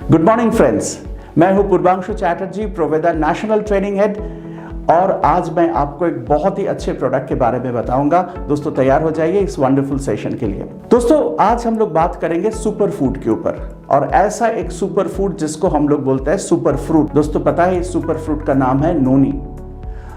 Good morning friends, मैं हूं पूर्वांशु Chatterjee, प्रोवेदा national training head, और आज मैं आपको एक बहुत ही अच्छे प्रोडक्ट के बारे में बताऊंगा। दोस्तों तैयार हो जाइए इस वंडरफुल सेशन के लिए। दोस्तों आज हम लोग बात करेंगे सुपर फूड के ऊपर, और ऐसा एक सुपर फूड जिसको हम लोग बोलते हैं सुपर फ्रूट। दोस्तों पता है इस सुपर फ्रूट का नाम है नोनी।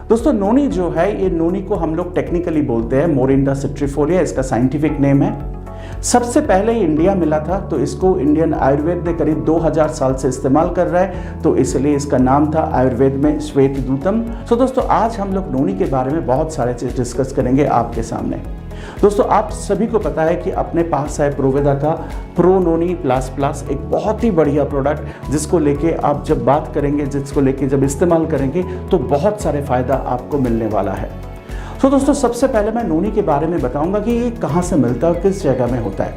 दोस्तों नोनी जो है, ये नोनी को हम लोग टेक्निकली बोलते हैं मोरिंडा सिट्रीफोलिया, इसका साइंटिफिक नेम है। सबसे पहले इंडिया मिला था, तो इसको इंडियन आयुर्वेद ने करीब 2000 साल से इस्तेमाल कर रहा है, तो इसलिए इसका नाम था आयुर्वेद में श्वेतदूतम। तो दोस्तों आज हम लोग नोनी के बारे में बहुत सारे चीज डिस्कस करेंगे आपके सामने। दोस्तों आप सभी को पता है कि अपने पास है प्रोवेदा का प्रो नोनी प्लस प्लस, एक बहुत ही बढ़िया प्रोडक्ट जिसको लेके आप जब बात करेंगे, जिसको लेके जब इस्तेमाल करेंगे तो बहुत सारे फायदा आपको मिलने वाला है। तो दोस्तों सबसे पहले मैं नोनी के बारे में बताऊंगा कि ये कहाँ से मिलता है और किस जगह में होता है।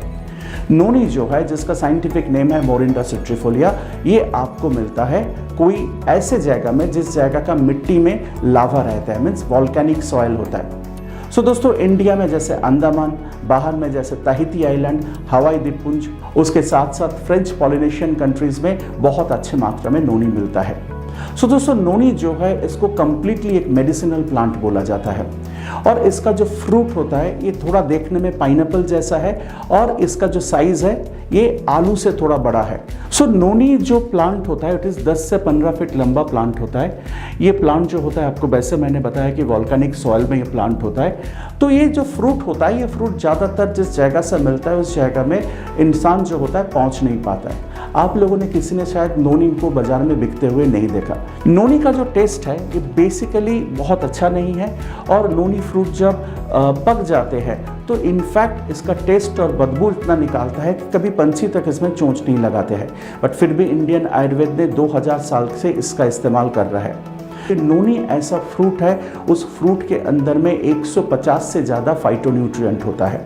नोनी जो है, जिसका साइंटिफिक नेम है मोरिंडा सिट्रीफोलिया, ये आपको मिलता है कोई ऐसे जगह में जिस जगह का मिट्टी में लावा रहता है, मीन्स वॉल्केनिक सॉइल होता है। सो दोस्तों इंडिया में जैसे अंडमान, बाहर में जैसे ताहिती आइलैंड, हवाई द्वीपपुंज, उसके साथ साथ फ्रेंच पॉलिनेशियन कंट्रीज में बहुत अच्छे मात्रा में नोनी मिलता है। सो दोस्तों नोनी जो है, इसको कंप्लीटली एक मेडिसिनल प्लांट बोला जाता है, और इसका जो फ्रूट होता है ये थोड़ा देखने में पाइनएप्पल जैसा है, और इसका जो साइज है ये आलू से थोड़ा बड़ा है। सो नोनी जो प्लांट होता है, इट इज़ 10 से 15 फीट लंबा प्लांट होता है। ये प्लांट जो होता है, आपको वैसे मैंने बताया कि वॉल्केनिक सॉइल में ये प्लांट होता है। तो ये जो फ्रूट होता है, ये फ्रूट ज़्यादातर जिस जगह से मिलता है उस जगह में इंसान जो होता है पहुँच नहीं पाता है। आप लोगों ने किसी ने शायद नोनी को बाजार में बिकते हुए नहीं देखा। नोनी का जो टेस्ट है ये बेसिकली बहुत अच्छा नहीं है, और नोनी फ्रूट जब पक जाते हैं तो इनफैक्ट इसका टेस्ट और बदबू इतना निकालता है कि कभी पंछी तक इसमें चोंच नहीं लगाते हैं। बट फिर भी इंडियन आयुर्वेद ने 2000 साल से इसका इस्तेमाल कर रहा है। नोनी ऐसा फ्रूट है, उस फ्रूट के अंदर में 150 से ज़्यादा फाइटोन्यूट्रिएंट होता है,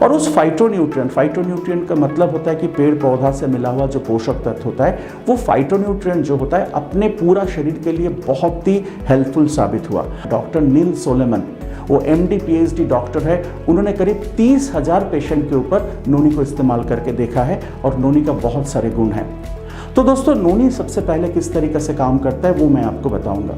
और उस फाइटोन्यूट्रिएंट का मतलब होता है कि पेड़ पौधा से मिला हुआ जो पोषक तत्व होता है, वो फाइटोन्यूट्रिएंट जो होता है अपने पूरा शरीर के लिए बहुत ही हेल्पफुल साबित हुआ। डॉक्टर नील सोलेमन, वो MD PhD डॉक्टर है, उन्होंने करीब 30,000 पेशेंट के ऊपर नोनी को इस्तेमाल करके देखा है, और नोनी का बहुत सारे गुण हैं। तो दोस्तों नोनी सबसे पहले किस तरीके से काम करता है वो मैं आपको बताऊंगा।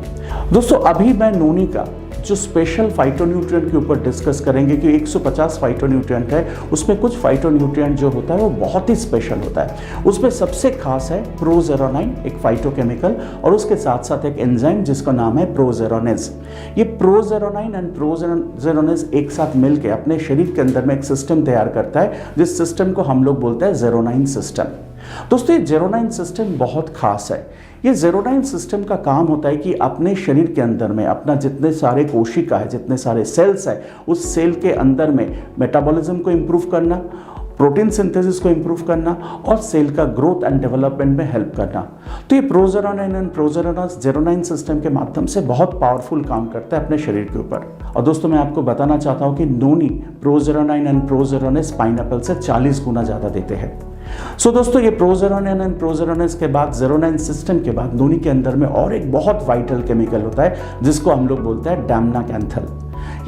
दोस्तों अभी मैं नोनी का जो स्पेशल फाइटोन्यूट्रिएंट के ऊपर डिस्कस करेंगे कि 150 फाइटोन्यूट्रिएंट है, उसमें कुछ फाइटोन्यूट्रिएंट जो होता है वो बहुत ही स्पेशल होता है। उसमें सबसे खास है प्रोजेरोनाइन, एक फाइटोकेमिकल, और उसके साथ साथ एक एंजाइम जिसका नाम है प्रोजेरोनेज। ये प्रोजेरोनाइन एंड प्रोजेरोनेज एक साथ मिलकर अपने शरीर के अंदर में एक सिस्टम तैयार करता है, जिस सिस्टम को हम लोग बोलते हैं जेरोनाइन सिस्टम। दोस्तों ये जेरोनाइन सिस्टम बहुत खास है। ये जेरोनाइन सिस्टम का काम होता है कि अपने शरीर के अंदर में अपना जितने सारे कोशिका है, जितने सारे सेल्स है, उस सेल के अंदर में मेटाबॉलिज्म को इम्प्रूव करना, प्रोटीन सिंथेसिस को इम्प्रूव करना, और सेल का ग्रोथ एंड डेवलपमेंट में हेल्प करना। तो ये प्रोजेरोनाइन एंड प्रोजेरोनेज जेरोनाइन सिस्टम के माध्यम से बहुत पावरफुल काम करता है अपने शरीर के ऊपर। और दोस्तों मैं आपको बताना चाहता हूँ कि नोनी प्रोजेरोनाइन एंड प्रोजेरोनेज पाइनएप्पल से 40 गुना ज़्यादा देते हैं। सो दोस्तों ये प्रोजेरोनाइन एंड प्रोजेरोनेज के बाद, जेरोनाइन सिस्टम के बाद, नोनी के अंदर में और एक बहुत वाइटल केमिकल होता है जिसको हम लोग बोलते हैं डैमनाकैंथल।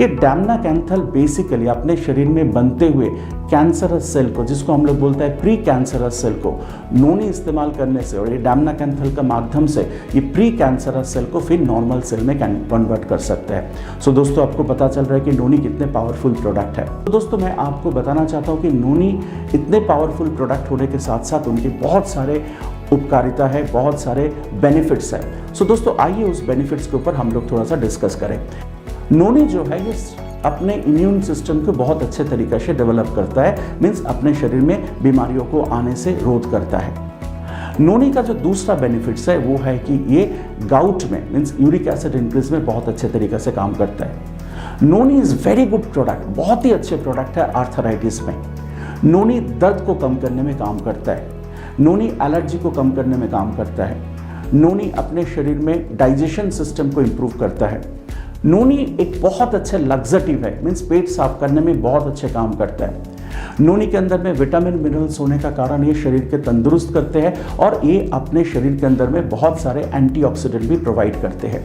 ये डैमनाकैंथल बेसिकली अपने शरीर में बनते हुए कैंसरस सेल को, जिसको हम लोग बोलते हैं प्री कैंसरस सेल को, नोनी इस्तेमाल करने से और ये डैमनाकैंथल का माध्यम से ये प्री कैंसरस सेल को फिर नॉर्मल सेल में कन्वर्ट कर सकते हैं। सो दोस्तों आपको पता चल रहा है कि नोनी कितने पावरफुल प्रोडक्ट है। तो दोस्तों मैं आपको बताना चाहता हूँ कि नोनी इतने पावरफुल प्रोडक्ट होने के साथ साथ उनके बहुत सारे उपकारिता है, बहुत सारे बेनिफिट्स हैं। सो दोस्तों आइए उस बेनिफिट्स के ऊपर हम लोग थोड़ा सा डिस्कस करें। नोनी जो है ये अपने इम्यून सिस्टम को बहुत अच्छे तरीके से डेवलप करता है, मीन्स अपने शरीर में बीमारियों को आने से रोध करता है। नोनी का जो दूसरा बेनिफिट्स है वो है कि ये गाउट में, मीन्स यूरिक एसिड इंक्रीज में बहुत अच्छे तरीके से काम करता है। नोनी इज़ वेरी गुड प्रोडक्ट, बहुत ही अच्छे प्रोडक्ट है आर्थराइटिस में। नोनी दर्द को कम करने में काम करता है। नोनी एलर्जी को कम करने में काम करता है। नोनी अपने शरीर में डाइजेशन सिस्टम को इम्प्रूव करता है। नोनी एक बहुत अच्छा लग्जेटिव है, मीन्स पेट साफ करने में बहुत अच्छे काम करता है। नोनी के अंदर में विटामिन मिनरल्स होने का कारण ये शरीर के तंदुरुस्त करते हैं, और ये अपने शरीर के अंदर में बहुत सारे एंटीऑक्सीडेंट भी प्रोवाइड करते हैं।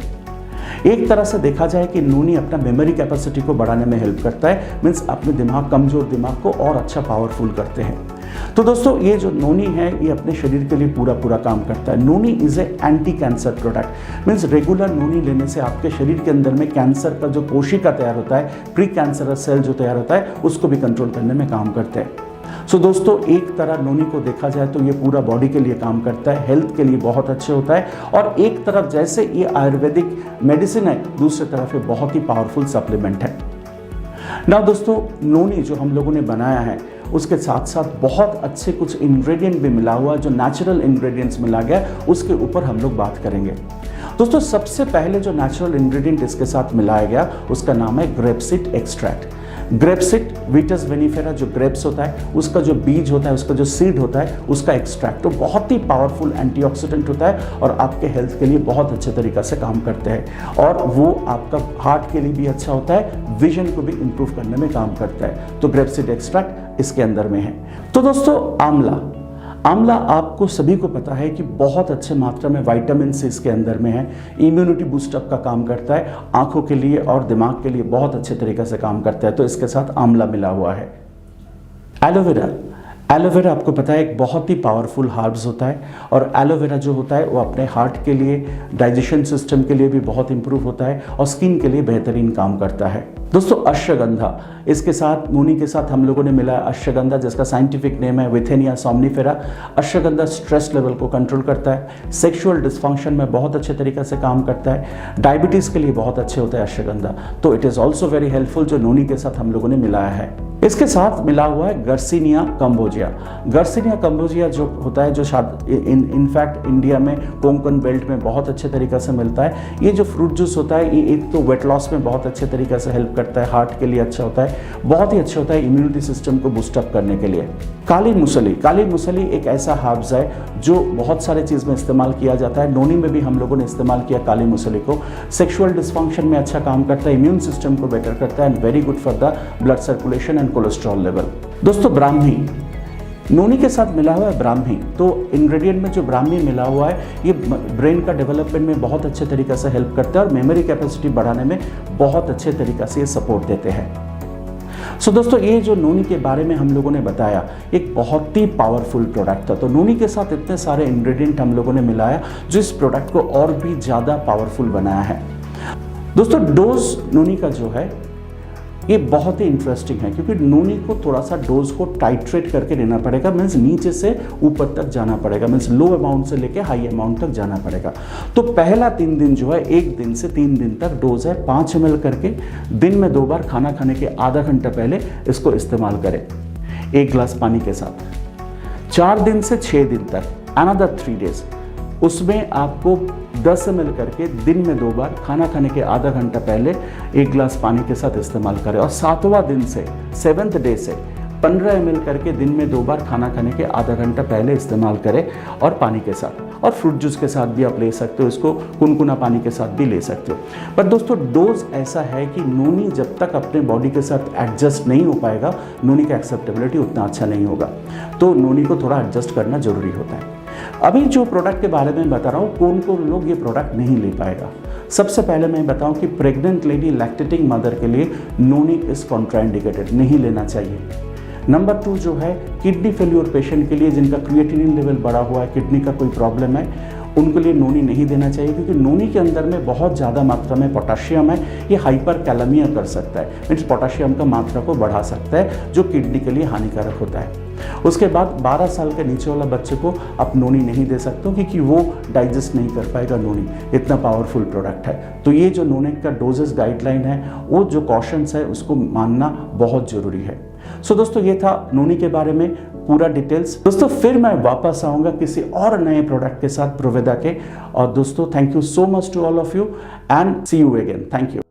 एक तरह से देखा जाए कि नूनी अपना मेमोरी कैपेसिटी को बढ़ाने में हेल्प करता है, मीन्स अपने कमजोर दिमाग को और अच्छा पावरफुल करते हैं। तो दोस्तों ये जो नोनी है ये अपने शरीर के लिए पूरा काम करता है। Noni is a anti cancer product, means regular noni लेने से आपके शरीर के अंदर में कैंसर का जो कोशिका तैयार होता है, प्री कैंसरस सेल जो तैयार होता है, उसको भी कंट्रोल करने में काम करते हैं। सो दोस्तों एक तरह नोनी को देखा जाए तो ये पूरा बॉडी के लिए काम करता है, हेल्थ के लिए बहुत अच्छे होता है, और एक तरफ जैसे ये आयुर्वेदिक मेडिसिन है, दूसरी तरफ ये बहुत ही पावरफुल सप्लीमेंट है। ना दोस्तों नोनी जो हम लोगों ने बनाया है उसके साथ साथ बहुत अच्छे कुछ इंग्रेडिएंट भी मिला हुआ, जो नेचुरल इंग्रेडिएंट्स मिला गया, उसके ऊपर हम लोग बात करेंगे। दोस्तों सबसे पहले जो नेचुरल इंग्रेडिएंट इसके साथ मिलाया गया उसका नाम है ग्रेपसीड एक्सट्रैक्ट। ग्रेपसीड विटस वेनिफेरा, जो ग्रेप्स होता है उसका जो बीज होता है, उसका जो सीड होता है, उसका एक्सट्रैक्ट तो बहुत ही पावरफुल एंटीऑक्सीडेंट होता है और आपके हेल्थ के लिए बहुत अच्छे तरीक़े से काम करते हैं, और वो आपका हार्ट के लिए भी अच्छा होता है, विजन को भी इंप्रूव करने में काम करता है। तो ग्रेपसीड एक्सट्रैक्ट इसके अंदर में है। तो दोस्तों आंवला आपको सभी को पता है कि बहुत अच्छे मात्रा में विटामिन सी इसके अंदर में है, इम्यूनिटी बूस्टअप का काम करता है, आंखों के लिए और दिमाग के लिए बहुत अच्छे तरीके से काम करता है। तो इसके साथ आंवला मिला हुआ है। एलोवेरा आपको पता है एक बहुत ही पावरफुल हर्ब्स होता है, और एलोवेरा जो होता है वो अपने हार्ट के लिए, डाइजेशन सिस्टम के लिए भी बहुत इंप्रूव होता है और स्किन के लिए बेहतरीन काम करता है। दोस्तों अश्वगंधा, इसके साथ नोनी के साथ हम लोगों ने मिला अश्वगंधा, जिसका साइंटिफिक नेम है विथेनिया सोमनिफेरा। अश्वगंधा स्ट्रेस लेवल को कंट्रोल करता है, सेक्सुअल डिस्फंक्शन में बहुत अच्छे तरीके से काम करता है, डायबिटीज़ के लिए बहुत अच्छे होता है अश्वगंधा। तो it is also very helpful, जो नोनी के साथ हम लोगों ने मिलाया है। इसके साथ मिला हुआ है गर्सिनिया कंबोजिया। गर्सिनिया कंबोजिया जो होता है, जो इनफैक्ट इंडिया में कोंकण बेल्ट में बहुत अच्छे तरीके से मिलता है। ये जो फ्रूट जूस होता है, ये एक तो वेट लॉस में बहुत अच्छे तरीके से हेल्प करता है, हार्ट के लिए अच्छा होता है, बहुत ही अच्छा होता है इम्यूनिटी सिस्टम को बूस्टअप करने के लिए। काली मुसली एक ऐसा हर्ब्स है जो बहुत सारे चीज़ में इस्तेमाल किया जाता है। नोनी में भी हम लोगों ने इस्तेमाल किया काली मुसली को। सेक्सुअल डिस्फंक्शन में अच्छा काम करता है, इम्यून सिस्टम को बेटर करता है, and very good for the blood circulation and cholesterol level. दोस्तों ब्राह्मी, नोनी के साथ मिला हुआ है ब्राह्मी। तो इंग्रेडिएंट में जो ब्राह्मी मिला हुआ है ये ब्रेन का डेवलपमेंट में बहुत अच्छे तरीके से हेल्प करता है और मेमोरी कैपेसिटी बढ़ाने में बहुत अच्छे तरीके से ये सपोर्ट देते हैं। सो दोस्तों ये जो नोनी के बारे में हम लोगों ने बताया, एक बहुत ही पावरफुल प्रोडक्ट था। तो नोनी के साथ इतने सारे इंग्रेडिएंट हम लोगों ने मिलाया जो इस प्रोडक्ट को और भी ज़्यादा पावरफुल बनाया है। दोस्तों डोज नोनी का जो है ये बहुत ही इंटरेस्टिंग है, क्योंकि नोनी को थोड़ा सा डोज को टाइट्रेट करके लेना पड़ेगा, मीन्स नीचे से ऊपर तक जाना पड़ेगा, मीन्स लो अमाउंट से लेके हाई अमाउंट तक जाना पड़ेगा। तो पहला 3 दिन जो है, 1 दिन से 3 दिन तक डोज है 5 ml करके, दिन में 2 बार, खाना खाने के आधा घंटा पहले इसको इस्तेमाल करें 1 गिलास पानी के साथ। 4 दिन से 6 दिन तक, अनदर 3 डेज, उसमें आपको 10 ml करके दिन में 2 बार, खाना खाने के आधा घंटा पहले 1 गिलास पानी के साथ इस्तेमाल करें। और 7वां दिन से, 7th डे से 15 ml करके दिन में 2 बार, खाना खाने के आधा घंटा पहले इस्तेमाल करें और पानी के साथ। और फ्रूट जूस के साथ भी आप ले सकते हो, इसको कुनकुना पानी के साथ भी ले सकते हो। पर दोस्तों डोज ऐसा है कि नोनी जब तक अपने बॉडी के साथ एडजस्ट नहीं हो पाएगा, नोनी का एक्सेप्टेबिलिटी उतना अच्छा नहीं होगा। तो नोनी को थोड़ा एडजस्ट करना जरूरी होता है। अभी जो प्रोडक्ट के बारे में बता रहा हूँ, कौन कौन लोग ये प्रोडक्ट नहीं ले पाएगा। सबसे पहले मैं बताऊं कि प्रेग्नेंट लेडी, लैक्टेटिंग मदर के लिए नोनी इज कॉन्ट्राइंडिकेटेड, नहीं लेना चाहिए। नंबर 2 जो है किडनी फेल्योर पेशेंट के लिए, जिनका क्रिएटिनिन लेवल बढ़ा हुआ है, किडनी का कोई प्रॉब्लम है, उनके लिए नोनी नहीं देना चाहिए, क्योंकि नोनी के अंदर में बहुत ज़्यादा मात्रा में पोटाशियम है। ये हाइपर कैलेमिया कर सकता है, मीन्स पोटाशियम का मात्रा को बढ़ा सकता है, जो किडनी के लिए हानिकारक होता है। उसके बाद 12 साल के नीचे वाला बच्चे को आप नोनी नहीं दे सकते हो, क्योंकि वो डाइजेस्ट नहीं कर पाएगा नोनी, इतना पावरफुल प्रोडक्ट है। तो ये जो नोनी का डोजेस गाइडलाइन है, वो जो कॉशंस है, उसको मानना बहुत ज़रूरी है। सो दोस्तों ये था नोनी के बारे में पूरा डिटेल्स। दोस्तों फिर मैं वापस आऊँगा किसी और नए प्रोडक्ट के साथ प्रोवेदा के। और दोस्तों thank you so much to all of you and see you again. Thank you.